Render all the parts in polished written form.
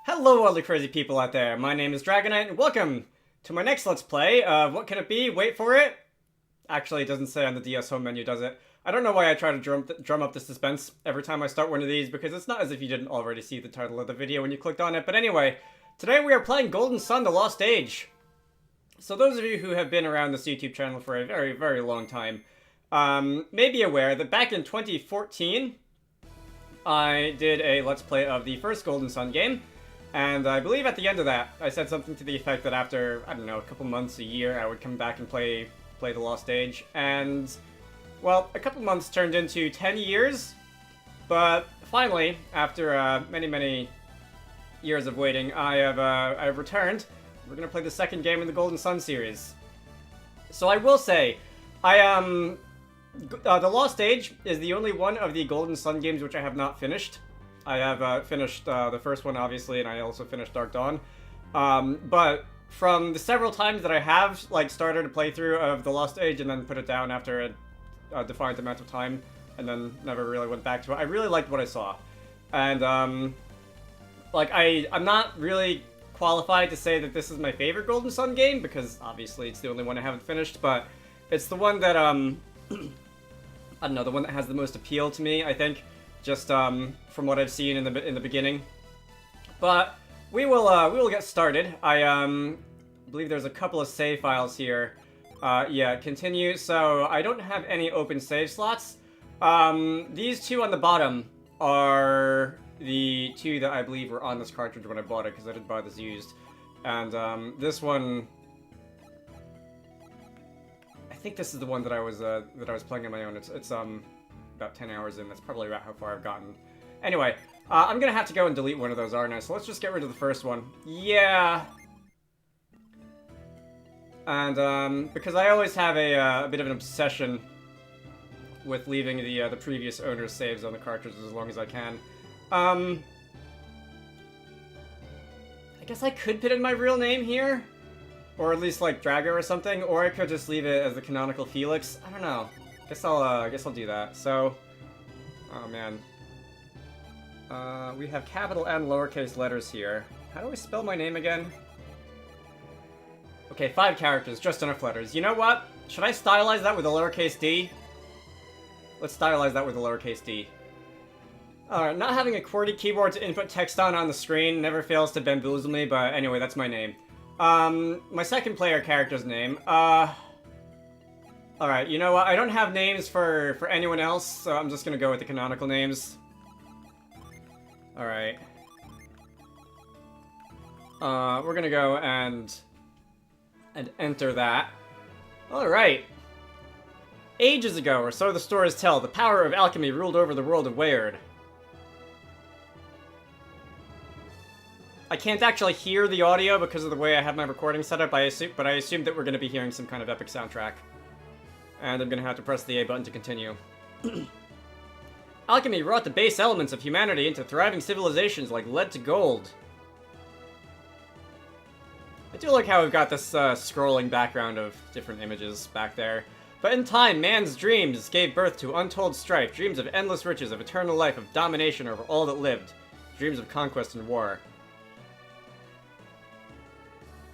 Hello all the crazy people out there, my name is Dragonite and welcome to my next Let's Play of, what can it be? Wait for it! Actually, it doesn't say on the DS home menu, does it? I don't know why I try to drum up the suspense every time I start one of these, because it's not as if you didn't already see the title of the video when you clicked on it. But anyway, today we are playing Golden Sun: The Lost Age. So those of you who have been around this YouTube channel for a very, very long time may be aware that back in 2014, I did a Let's Play of the first Golden Sun game. And I believe at the end of that, I said something to the effect that after, I don't know, a couple months, a year, I would come back and play The Lost Age. And, well, a couple months turned into 10 years. But finally, after many, many years of waiting, I've returned. We're going to play the second game in the Golden Sun series. So I will say, The Lost Age is the only one of the Golden Sun games which I have not finished. I have finished the first one, obviously, and I also finished Dark Dawn. But from the several times that I have, started a playthrough of The Lost Age and then put it down after a defined amount of time, and then never really went back to it, I really liked what I saw. And, I'm not really qualified to say that this is my favorite Golden Sun game, because obviously it's the only one I haven't finished, but it's the one that, I don't know, the one that has the most appeal to me, I think. Just from what I've seen in the beginning, but we will get started. I believe there's a couple of save files here. Yeah, continue. So I don't have any open save slots. These two on the bottom are the two that I believe were on this cartridge when I bought it, because I did buy this used. And this one, I think this is the one that I was playing on my own. It's about 10 hours in. That's probably about how far I've gotten. Anyway, I'm gonna have to go and delete one of those, aren't I? So let's just get rid of the first one. Yeah. And, because I always have a bit of an obsession with leaving the previous owner's saves on the cartridges as long as I can. I guess I could put in my real name here. Or at least, Drago or something. Or I could just leave it as the canonical Felix. I don't know. Guess I'll do that. So, oh man. We have capital and lowercase letters here. How do I spell my name again? Okay, 5 characters, just enough letters. You know what? Should I stylize that with a lowercase d? Let's stylize that with a lowercase d. Alright, not having a QWERTY keyboard to input text on the screen never fails to bamboozle me, but anyway, that's my name. My second player character's name, Alright, you know what? I don't have names for anyone else, so I'm just gonna go with the canonical names. Alright. We're gonna go and enter that. Alright. Ages ago, or so the stories tell, the power of alchemy ruled over the world of Weird. I can't actually hear the audio because of the way I have my recording set up, but I assume that we're gonna be hearing some kind of epic soundtrack. And I'm gonna have to press the A button to continue. Alchemy wrought the base elements of humanity into thriving civilizations like lead to gold. I do like how we've got this scrolling background of different images back there. But in time, man's dreams gave birth to untold strife, dreams of endless riches, of eternal life, of domination over all that lived, dreams of conquest and war.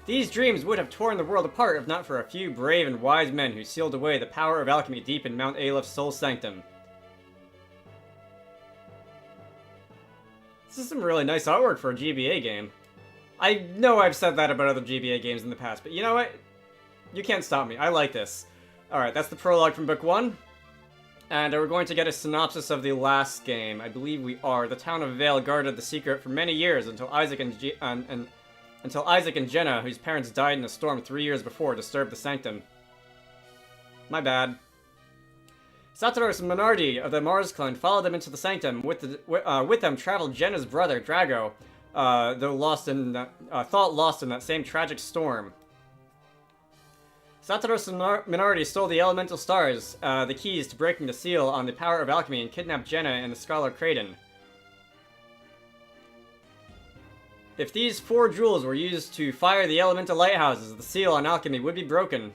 These dreams would have torn the world apart if not for a few brave and wise men who sealed away the power of alchemy deep in Mount Alepht's soul sanctum. This is some really nice artwork for a GBA game. I know I've said that about other GBA games in the past, but you know what? You can't stop me. I like this. Alright, that's the prologue from Book 1. And we're going to get a synopsis of the last game. I believe we are. The town of Vale guarded the secret for many years until Isaac and Jenna, whose parents died in a storm 3 years before, disturbed the sanctum. My bad. Saturos and Menardi of the Mars clan followed them into the sanctum. With them traveled Jenna's brother, Drago, though thought lost in that same tragic storm. Saturos and Menardi stole the elemental stars, the keys to breaking the seal on the power of alchemy, and kidnapped Jenna and the Scholar Kraden. If these 4 jewels were used to fire the elemental lighthouses, the seal on alchemy would be broken.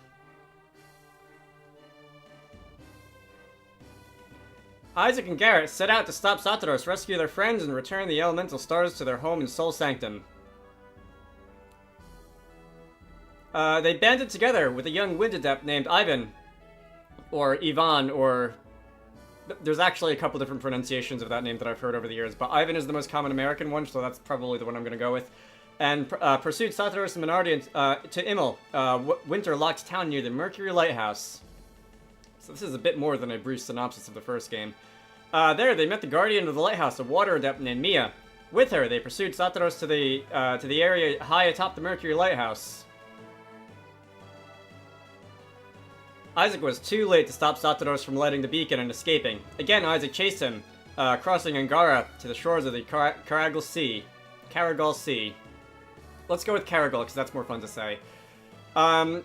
Isaac and Garrett set out to stop Satoros, rescue their friends, and return the elemental stars to their home in Sol Sanctum. They banded together with a young wind adept named Ivan, or Ivan, or... There's actually a couple different pronunciations of that name that I've heard over the years, but Ivan is the most common American one, so that's probably the one I'm going to go with. And pursued Satoros and Minardi to Immel, winter-locked town near the Mercury Lighthouse. So this is a bit more than a brief synopsis of the first game. There, they met the guardian of the lighthouse, a water adept named Mia. With her, they pursued Satoros to the area high atop the Mercury Lighthouse. Isaac was too late to stop Satoros from lighting the beacon and escaping. Again, Isaac chased him, crossing Angara to the shores of the Karagal Sea. Let's go with Karagal, because that's more fun to say.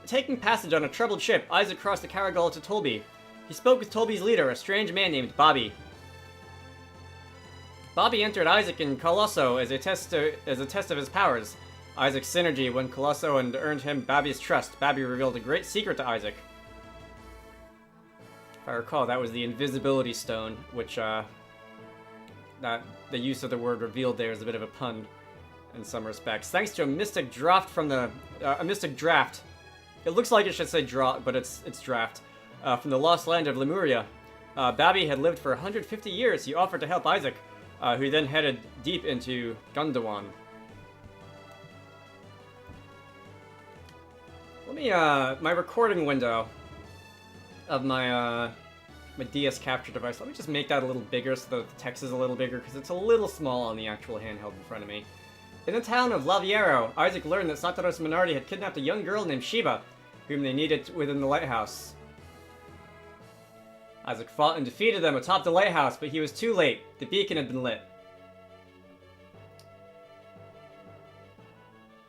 Taking passage on a troubled ship, Isaac crossed the Karagal to Tolby. He spoke with Tolby's leader, a strange man named Bobby. Bobby entered Isaac and Colosso as a test of his powers. Isaac's synergy won Colosso and earned him Bobby's trust. Bobby revealed a great secret to Isaac. If I recall, that was the invisibility stone, which, that the use of the word revealed there is a bit of a pun in some respects. Thanks to a mystic draft from the, it looks like it should say draw, but it's draft, from the lost land of Lemuria. Bobby had lived for 150 years. He offered to help Isaac, who then headed deep into Gondawan. Let me, my recording window of my my DS capture device. Let me just make that a little bigger so that the text is a little bigger, because it's a little small on the actual handheld in front of me. In the town of Laviero, Isaac learned that Satoros and Minardi had kidnapped a young girl named Shiba, whom they needed within the lighthouse. Isaac fought and defeated them atop the lighthouse, but he was too late. The beacon had been lit.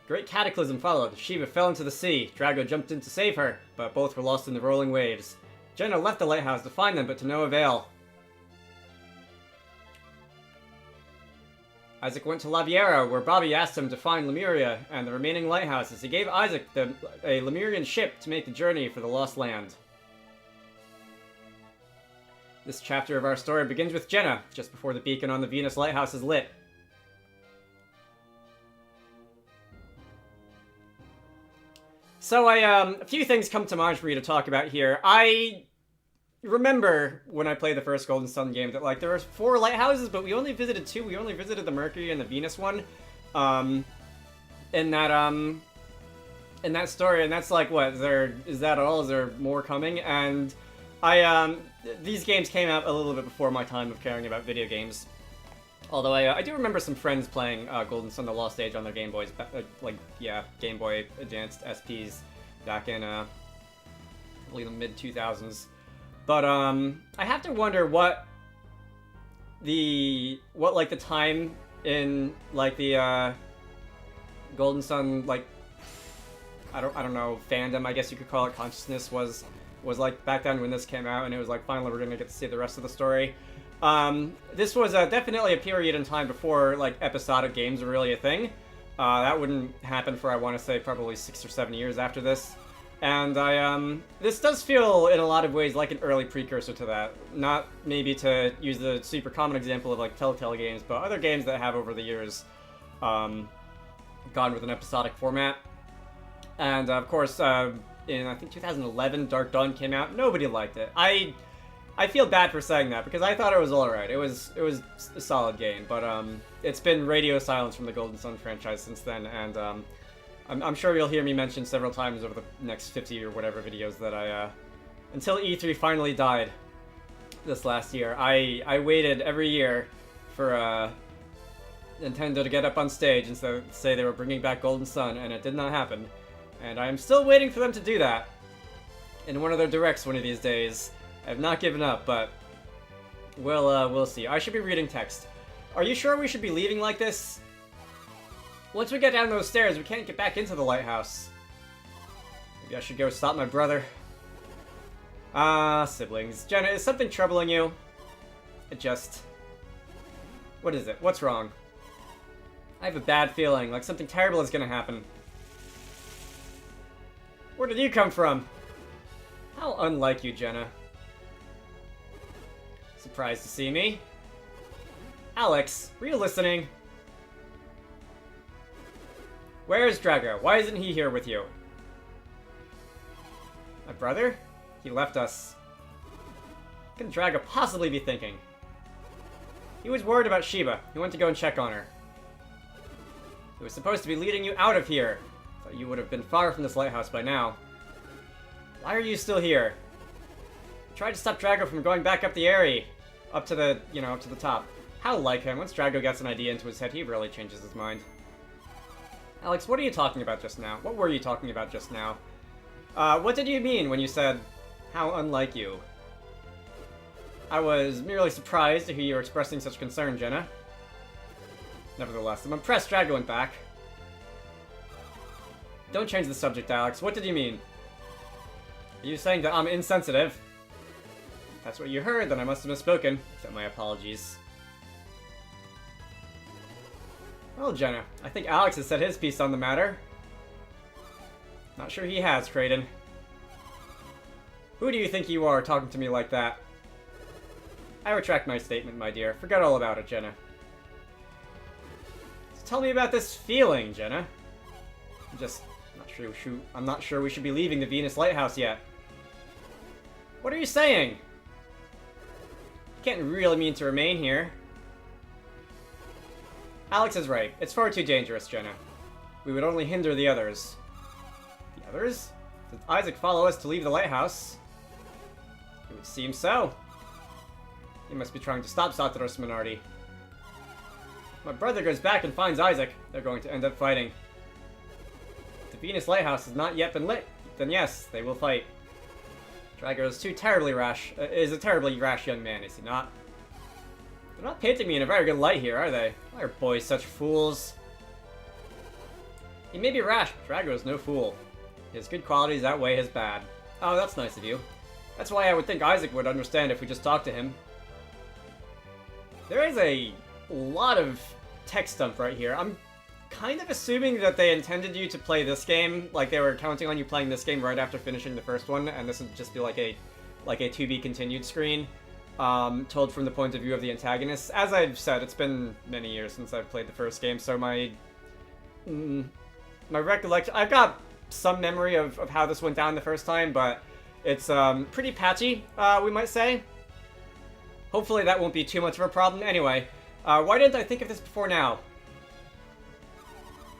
Great cataclysm followed. Shiva fell into the sea. Drago jumped in to save her, but both were lost in the rolling waves. Jenna left the lighthouse to find them, but to no avail. Isaac went to Laviera, where Bobby asked him to find Lemuria and the remaining lighthouses. He gave Isaac a Lemurian ship to make the journey for the Lost Land. This chapter of our story begins with Jenna, just before the beacon on the Venus lighthouse is lit. So a few things come to mind for me to talk about here. I remember when I played the first Golden Sun game that, like, there were 4 lighthouses, but we only visited 2. We only visited the Mercury and the Venus one, in that story, and that's like, what, is that all? Is there more coming? And these games came out a little bit before my time of caring about video games. Although I do remember some friends playing Golden Sun: The Lost Age on their Game Boys, Game Boy Advanced SPs back in, I believe, the mid-2000s. But I have to wonder what the time in, like, the Golden Sun, like, I don't know, fandom, I guess you could call it, consciousness was like back then when this came out, and it was like, finally we're gonna get to see the rest of the story. This was definitely a period in time before, like, episodic games were really a thing. That wouldn't happen for, I want to say, probably 6 or 7 years after this. And this does feel, in a lot of ways, like an early precursor to that. Not maybe to use the super common example of, like, Telltale games, but other games that have over the years gone with an episodic format. And, of course, in, I think, 2011, Dark Dawn came out. Nobody liked it. I feel bad for saying that, because I thought it was alright. It was a solid game, but it's been radio silence from the Golden Sun franchise since then, and I'm sure you'll hear me mention several times over the next 50 or whatever videos that until E3 finally died this last year. I waited every year for Nintendo to get up on stage and say they were bringing back Golden Sun, and it did not happen. And I am still waiting for them to do that in one of their directs one of these days. I have not given up, but we'll see. I should be reading text. Are you sure we should be leaving like this? Once we get down those stairs, we can't get back into the lighthouse. Maybe I should go stop my brother. Siblings. Jenna, is something troubling you? What is it? What's wrong? I have a bad feeling, like something terrible is gonna happen. Where did you come from? How unlike you, Jenna. surprised to see me. Alex, were you listening? Where is Drago? Why isn't he here with you? My brother? He left us. What can Drago possibly be thinking? He was worried about Shiba. He went to go and check on her. He was supposed to be leading you out of here. Thought you would have been far from this lighthouse by now. Why are you still here? Tried to stop Drago from going back up the area. Up to the, up to the top. How like him. Once Drago gets an idea into his head, he really changes his mind. Alex, what are you talking about just now? What were you talking about just now? What did you mean when you said, how unlike you? I was merely surprised to hear you were expressing such concern, Jenna. Nevertheless, I'm impressed Drago went back. Don't change the subject, Alex. What did you mean? Are you saying that I'm insensitive? If that's what you heard, then I must have misspoken. Accept my apologies. Well, Jenna, I think Alex has said his piece on the matter. Not sure he has, Kraden. Who do you think you are talking to me like that? I retract my statement, my dear. Forget all about it, Jenna. So tell me about this feeling, Jenna. I'm not sure we should be leaving the Venus Lighthouse yet. What are you saying? You can't really mean to remain here. Alex is right. It's far too dangerous, Jenna. We would only hinder the others. The others? Did Isaac follow us to leave the lighthouse? It would seem so. He must be trying to stop Satoru's minority. If my brother goes back and finds Isaac, they're going to end up fighting. If the Venus Lighthouse has not yet been lit, then yes, they will fight. Drago is a terribly rash young man, is he not? They're not painting me in a very good light here, are they? Why are boys such fools? He may be rash, but Drago is no fool. His good qualities outweigh his bad. Oh, that's nice of you. That's why I would think Isaac would understand if we just talked to him. There is a lot of text dump right here. I'm kind of assuming that they intended you to play this game, like they were counting on you playing this game right after finishing the first one, and this would just be like a to be continued screen, told from the point of view of the antagonists. As I've said, it's been many years since I've played the first game, so my recollection, I've got some memory of how this went down the first time, but it's pretty patchy, we might say. Hopefully that won't be too much of a problem. Anyway, why didn't I think of this before now?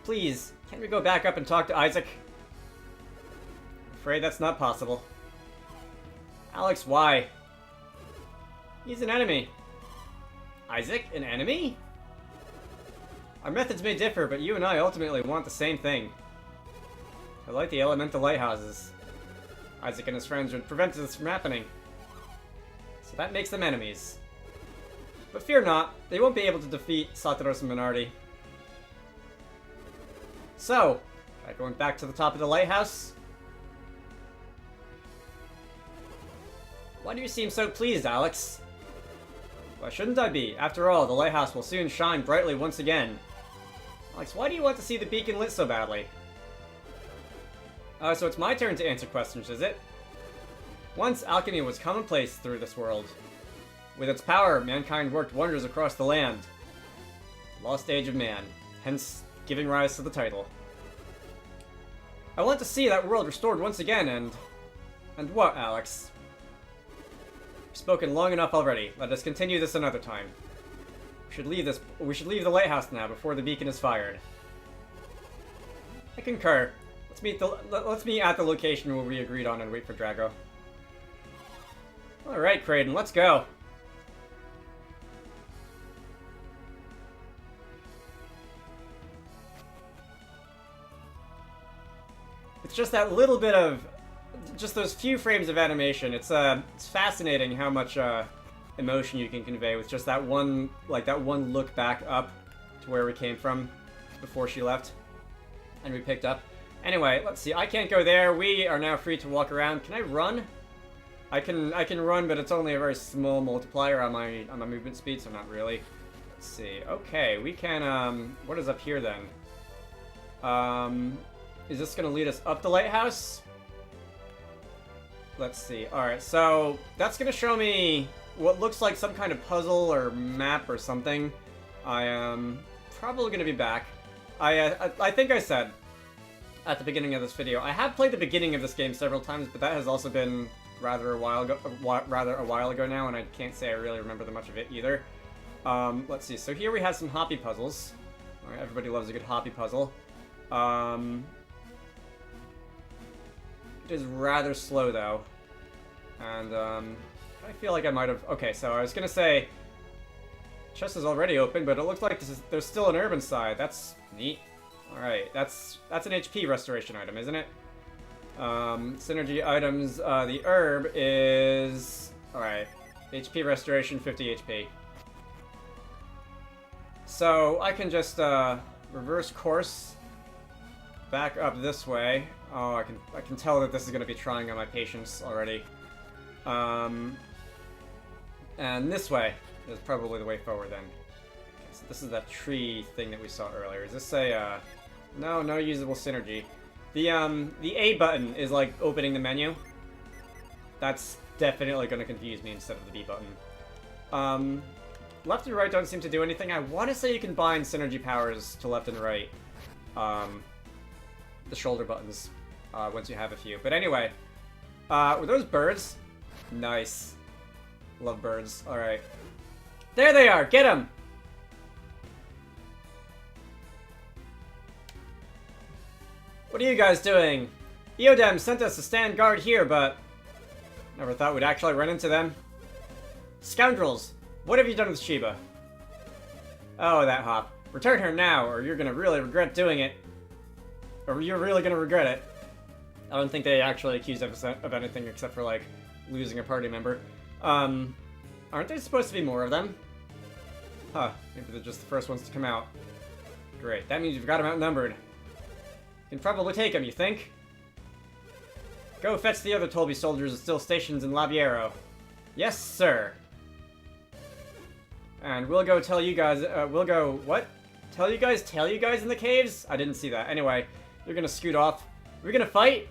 Please, can't we go back up and talk to Isaac? I'm afraid that's not possible. Alex, why? He's an enemy. Isaac, an enemy? Our methods may differ, but you and I ultimately want the same thing. I like the elemental lighthouses. Isaac and his friends would prevent this from happening. So that makes them enemies. But fear not, they won't be able to defeat Satoru's minority. So, going back to the top of the lighthouse? Why do you seem so pleased, Alex? Why shouldn't I be? After all, the lighthouse will soon shine brightly once again. Alex, why do you want to see the beacon lit so badly? So it's my turn to answer questions, is it? Once, alchemy was commonplace through this world. With its power, mankind worked wonders across the land. Lost age of man, hence giving rise to the title. I want to see that world restored once again, and what, Alex? We've spoken long enough already. Let us continue this another time. We should leave the lighthouse now before the beacon is fired. I concur. Let's meet at the location where we agreed on and wait for Drago. Alright, Kraden, let's go. It's just that little bit of, just those few frames of animation. It's fascinating how much emotion you can convey with just that one look back up to where we came from before she left and we picked up. Anyway, let's see. I can't go there. We are now free to walk around. Can I run? I can run, but it's only a very small multiplier on my movement speed, so not really. Let's see. Okay, we can what is up here then? Is this gonna lead us up the lighthouse? Let's see. Alright, so that's gonna show me what looks like some kind of puzzle or map or something, I am probably going to be back. I think I said at the beginning of this video, I have played the beginning of this game several times, but that has also been rather a while ago now, and I can't say I really remember much of it either. Let's see. So here we have some hoppy puzzles. All right, everybody loves a good hoppy puzzle. It is rather slow though, and I feel like I might have. Okay, so I was gonna say chest is already open, but it looks like there's still an urban side. That's neat. All right, that's an HP restoration item, isn't it? Synergy items. The herb is all right. HP restoration, 50 HP. So I can just reverse course back up this way. Oh, I can tell that this is going to be trying on my patience already. And this way is probably the way forward then. Okay, so this is that tree thing that we saw earlier. Is this a no usable synergy? The A button is like opening the menu. That's definitely going to confuse me instead of the B button. Left and right don't seem to do anything. I want to say you can bind synergy powers to left and right. The shoulder buttons, once you have a few. But anyway, were those birds? Nice. Love birds. Alright. There they are! Get them! What are you guys doing? Eodem sent us to stand guard here, but never thought we'd actually run into them. Scoundrels! What have you done with Sheba? Oh, that hop. Return her now, or you're gonna really regret doing it. Or you're really gonna regret it. I don't think they actually accused us of anything except for, like, losing a party member. Aren't there supposed to be more of them? Huh, maybe they're just the first ones to come out. Great, that means you've got them outnumbered. You can probably take them, you think? Go fetch the other Tolby soldiers still stationed in Laviero. Yes, sir. And we'll go tell you guys, what? Tell you guys in the caves? I didn't see that. Anyway, you're gonna scoot off. Are we gonna fight?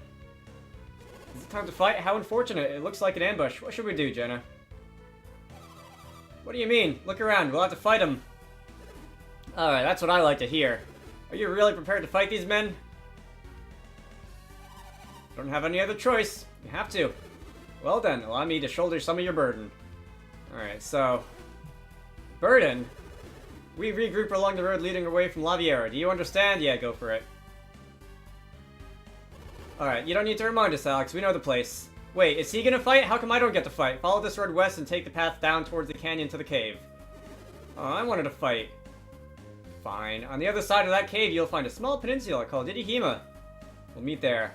Is it time to fight? How unfortunate. It looks like an ambush. What should we do, Jenna? What do you mean? Look around. We'll have to fight them. Alright, that's what I like to hear. Are you really prepared to fight these men? Don't have any other choice. You have to. Well then, allow me to shoulder some of your burden. Alright, so... burden? We regroup along the road leading away from Laviera. Do you understand? Yeah, go for it. Alright, you don't need to remind us, Alex. We know the place. Wait, is he gonna fight? How come I don't get to fight? Follow this road west and take the path down towards the canyon to the cave. Oh, I wanted to fight. Fine. On the other side of that cave, you'll find a small peninsula called Idihima. We'll meet there.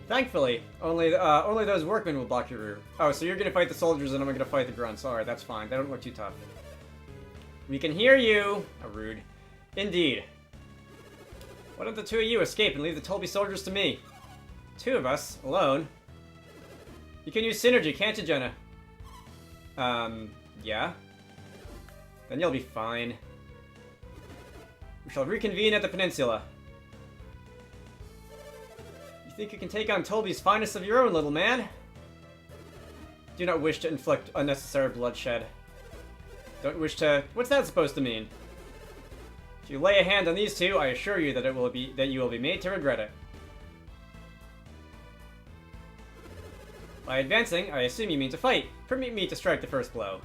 Thankfully, only those workmen will block your route. Oh, so you're gonna fight the soldiers and I'm gonna fight the grunts. Alright, that's fine. They don't look too tough. We can hear you! How rude. Indeed. Why don't the two of you escape and leave the Tolby soldiers to me? Two of us? Alone? You can use synergy, can't you, Jenna? Yeah? Then you'll be fine. We shall reconvene at the peninsula. You think you can take on Tolby's finest of your own, little man? Do not wish to inflict unnecessary bloodshed. Don't wish to... What's that supposed to mean? If you lay a hand on these two, I assure you that you will be made to regret it. By advancing, I assume you mean to fight. Permit me to strike the first blow.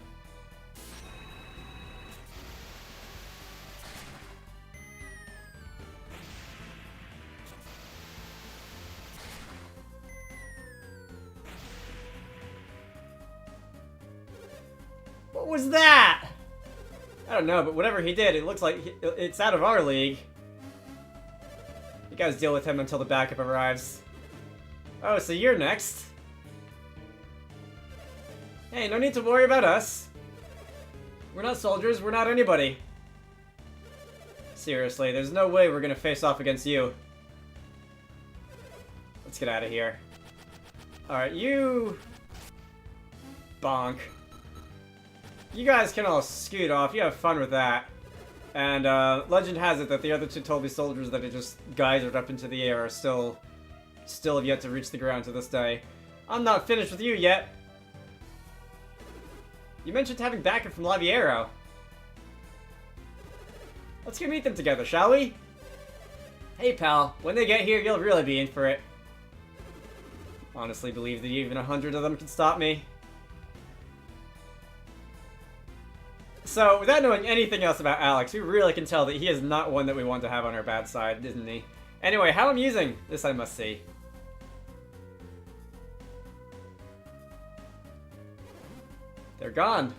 What was that? I don't know, but whatever he did, it looks like it's out of our league. You guys deal with him until the backup arrives. Oh, so you're next. Hey, no need to worry about us. We're not soldiers, we're not anybody. Seriously, there's no way we're gonna face off against you. Let's get out of here. Alright, you... bonk. You guys can all scoot off, you have fun with that. And, legend has it that the other two Tolby soldiers that had just geysered up into the air are still have yet to reach the ground to this day. I'm not finished with you yet. You mentioned having backup from Laviero. Let's go meet them together, shall we? Hey, pal. When they get here, you'll really be in for it. Honestly believe that even 100 of them can stop me. So, without knowing anything else about Alex, we really can tell that he is not one that we want to have on our bad side, isn't he? Anyway, how amusing. This I must see. They're gone.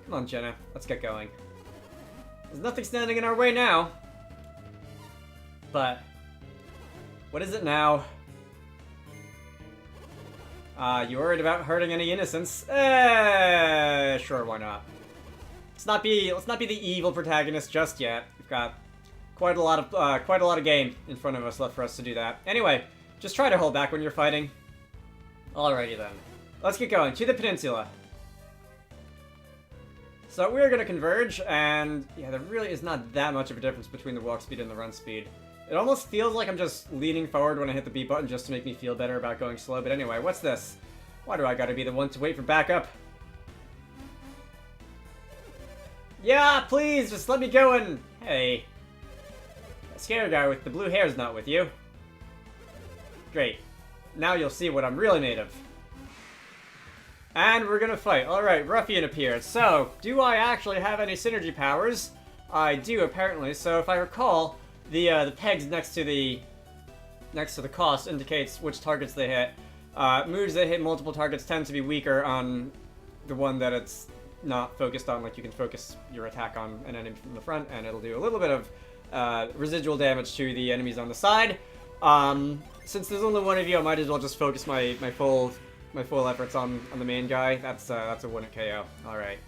Come on, Jenna. Let's get going. There's nothing standing in our way now. But what is it now? You worried about hurting any innocents? Sure, why not? Let's not be the evil protagonist just yet. We've got quite a lot of game in front of us left for us to do that. Anyway, just try to hold back when you're fighting. Alrighty then. Let's get going to the peninsula. So we're gonna converge, and yeah, there really is not that much of a difference between the walk speed and the run speed. It almost feels like I'm just leaning forward when I hit the B button just to make me feel better about going slow. But anyway, what's this? Why do I gotta be the one to wait for backup? Yeah, please, just let me go and... Hey. That scary guy with the blue hair is not with you. Great. Now you'll see what I'm really made of. And we're gonna fight. Alright, Ruffian appeared. So, do I actually have any synergy powers? I do, apparently. So, if I recall, the pegs next to the cost indicates which targets they hit. Moves that hit multiple targets tend to be weaker on the one that it's not focused on. Like, you can focus your attack on an enemy from the front, and it'll do a little bit of residual damage to the enemies on the side. Since there's only one of you, I might as well just focus my full efforts on the main guy. That's a 1-hit KO. Alright.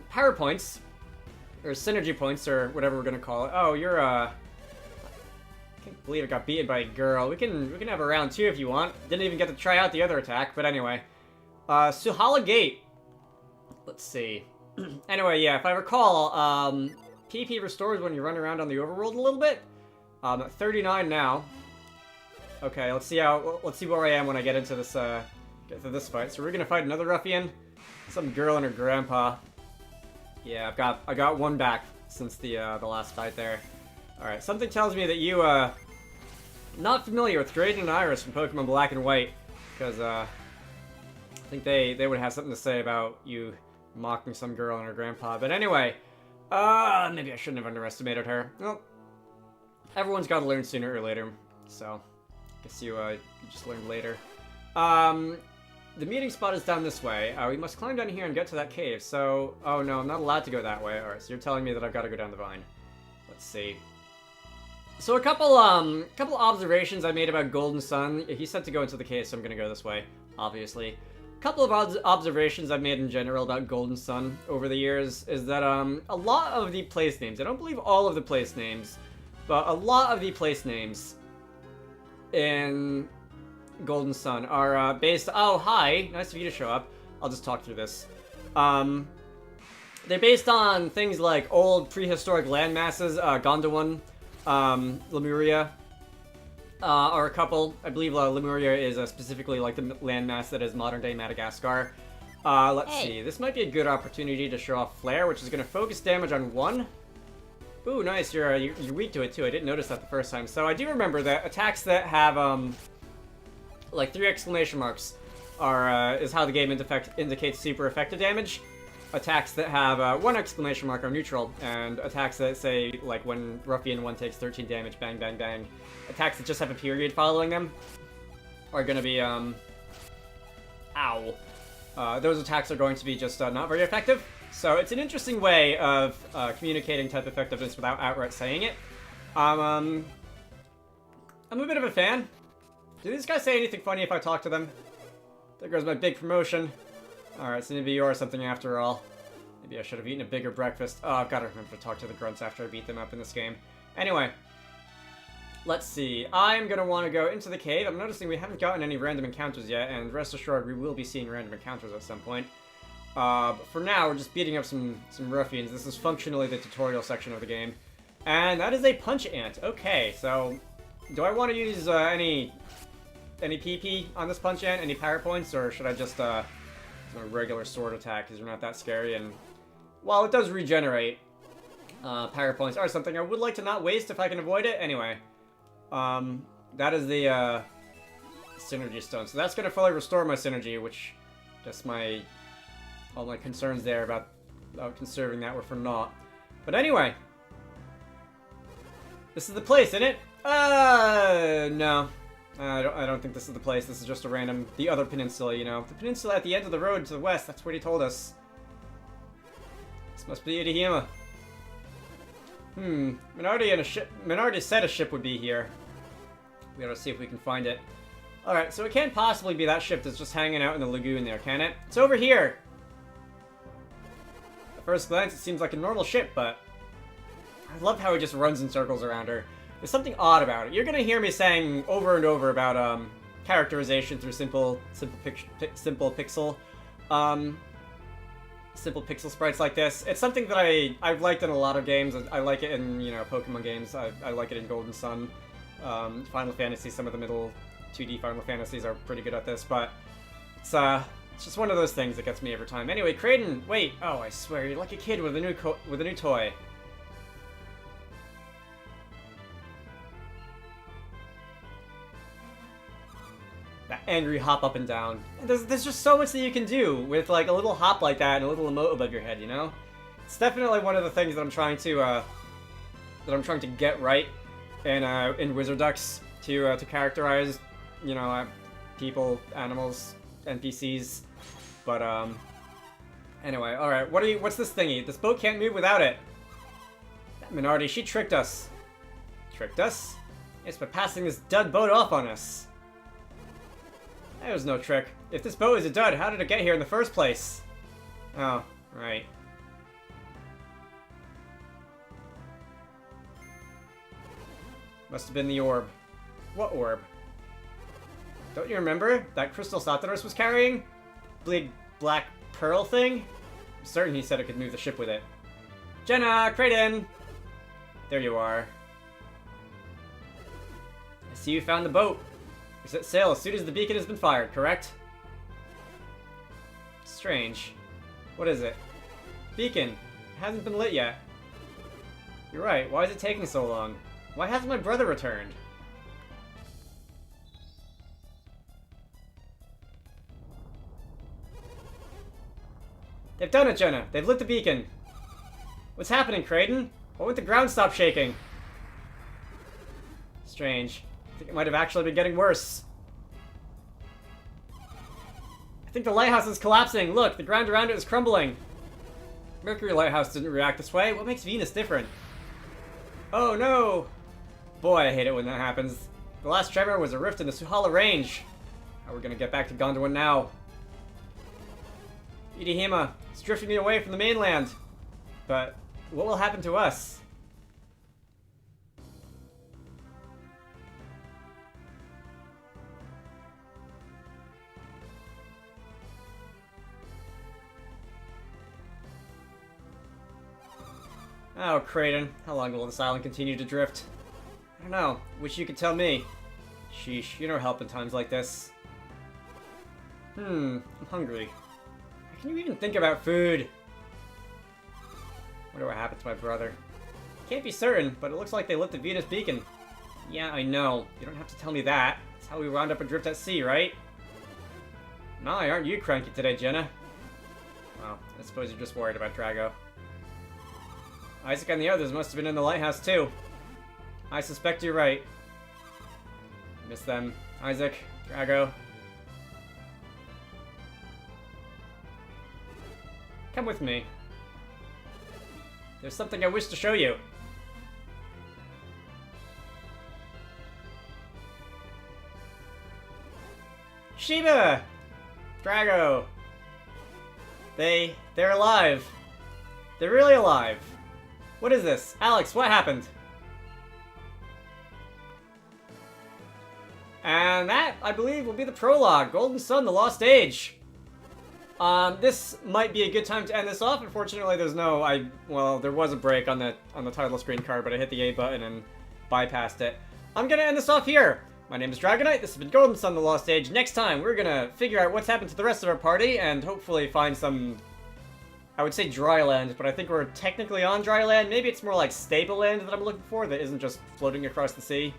Power points. Or synergy points, or whatever we're gonna call it. Oh, you're, I can't believe I got beaten by a girl. We can have a round 2 if you want. Didn't even get to try out the other attack, but anyway. Suhala Gate. Let's see. Anyway, yeah, if I recall, PP restores when you run around on the overworld a little bit. I'm at 39 now. Okay, let's see where I am when I get into this this fight. So we're gonna fight another ruffian, some girl and her grandpa. Yeah, I got one back since the last fight there. All right, something tells me that you not familiar with Drayden and Iris from Pokemon Black and White, because I think they would have something to say about you mocking some girl and her grandpa. But anyway, maybe I shouldn't have underestimated her. Well, everyone's got to learn sooner or later, so. Guess you just learned later. The meeting spot is down this way. We must climb down here and get to that cave. So, oh no, I'm not allowed to go that way. Alright, so you're telling me that I've got to go down the vine. Let's see. So a couple observations I made about Golden Sun. He said to go into the cave, so I'm gonna go this way, obviously. A couple of observations I've made in general about Golden Sun over the years is that a lot of the place names, I don't believe all of the place names, but a lot of the place names in Golden Sun are based... Oh, hi! Nice of you to show up. I'll just talk through this. They're based on things like old prehistoric landmasses, Gondwana, Lemuria, are a couple. I believe Lemuria is specifically like the landmass that is modern-day Madagascar. Let's see. This might be a good opportunity to show off Flare, which is going to focus damage on one. Ooh, nice. You're weak to it, too. I didn't notice that the first time. So I do remember that attacks that have, like 3 exclamation marks is how the game indicates super effective damage. Attacks that have 1 exclamation mark are neutral, and attacks that say, like, when Ruffian 1 takes 13 damage, bang, bang, bang. Attacks that just have a period following them are going to be, ow. Those attacks are going to be just not very effective. So it's an interesting way of communicating type effectiveness without outright saying it. I'm a bit of a fan. Do these guys say anything funny if I talk to them? There goes my big promotion. Alright, so maybe you're something after all. Maybe I should have eaten a bigger breakfast. Oh, I've got to remember to talk to the grunts after I beat them up in this game. Anyway. Let's see. I'm going to want to go into the cave. I'm noticing we haven't gotten any random encounters yet, and rest assured we will be seeing random encounters at some point. But for now, we're just beating up some ruffians. This is functionally the tutorial section of the game. And that is a punch ant. Okay, so do I want to use any any PP on this punch in? Any power points? Or should I just, a regular sword attack? Because they're not that scary. And while it does regenerate, power points are something I would like to not waste if I can avoid it. Anyway, that is the, synergy stone. So that's going to fully restore my synergy, which just all my concerns there about conserving that were for naught. But anyway, this is the place, isn't it? No. I don't think this is the place. This is just a random, the other peninsula, you know. The peninsula at the end of the road to the west, that's what he told us. This must be Itahima. Minardi said a ship would be here. We gotta see if we can find it. Alright, so it can't possibly be that ship that's just hanging out in the lagoon there, can it? It's over here! At first glance, it seems like a normal ship, but I love how he just runs in circles around her. There's something odd about it. You're gonna hear me saying over and over about characterization through simple pixel sprites like this. It's something that I've liked in a lot of games. I like it in, you know, Pokemon games. I like it in Golden Sun. Final Fantasy, some of the middle 2D Final Fantasies are pretty good at this, but it's just one of those things that gets me every time. Anyway, Kraden, wait! Oh, I swear, you're like a kid with a new toy. That angry hop up and down. And there's just so much that you can do with like a little hop like that and a little emote above your head, you know? It's definitely one of the things that I'm trying to get right in Wizarducks to characterize, you know, people, animals, NPCs. But anyway, all right. What's this thingy? This boat can't move without it. That Minardi, she tricked us. Tricked us? Yes, by passing this dud boat off on us. That was no trick. If this boat is a dud, how did it get here in the first place? Oh, right. Must have been the orb. What orb? Don't you remember? That crystal Sataros was carrying? Big black pearl thing? I'm certain he said it could move the ship with it. Jenna! Kraden! There you are. I see you found the boat. We set sail as soon as the beacon has been fired, correct? Strange. What is it? Beacon. It hasn't been lit yet. You're right. Why is it taking so long? Why hasn't my brother returned? They've done it, Jenna. They've lit the beacon. What's happening, Kraden? Why won't the ground stop shaking? Strange. I think it might have actually been getting worse. I think the lighthouse is collapsing. Look, the ground around it is crumbling. Mercury Lighthouse didn't react this way. What makes Venus different? Oh no! Boy, I hate it when that happens. The last tremor was a rift in the Suhala Range. How are we gonna get back to Gondwan now? Itahima, it's drifting me away from the mainland. But what will happen to us? Oh, Kraden, how long will this island continue to drift? I don't know. Wish you could tell me. Sheesh, you know help in times like this. I'm hungry. How can you even think about food? Wonder what happened to my brother. Can't be certain, but it looks like they lit the Venus beacon. Yeah, I know. You don't have to tell me that. That's how we wound up adrift at sea, right? My, aren't you cranky today, Jenna? Well, I suppose you're just worried about Drago. Isaac and the others must have been in the lighthouse, too. I suspect you're right. Miss them. Isaac, Drago. Come with me. There's something I wish to show you. Shiba! Drago! They're alive. They're really alive. What is this? Alex, what happened? And that, I believe, will be the prologue. Golden Sun, the Lost Age. This might be a good time to end this off. Unfortunately, there's no... well, there was a break on the title screen card, but I hit the A button and bypassed it. I'm gonna end this off here. My name is Dragonite, this has been Golden Sun the Lost Age. Next time, we're gonna figure out what's happened to the rest of our party, and hopefully find some... I would say dry land, but I think we're technically on dry land. Maybe it's more like stable land that I'm looking for, that isn't just floating across the sea.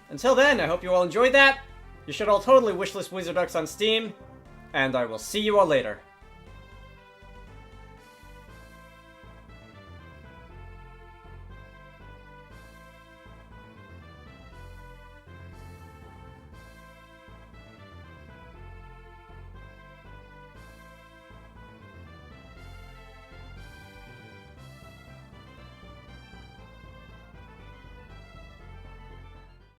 Until then, I hope you all enjoyed that. You should all totally wishlist Wizarducks on Steam, and I will see you all later.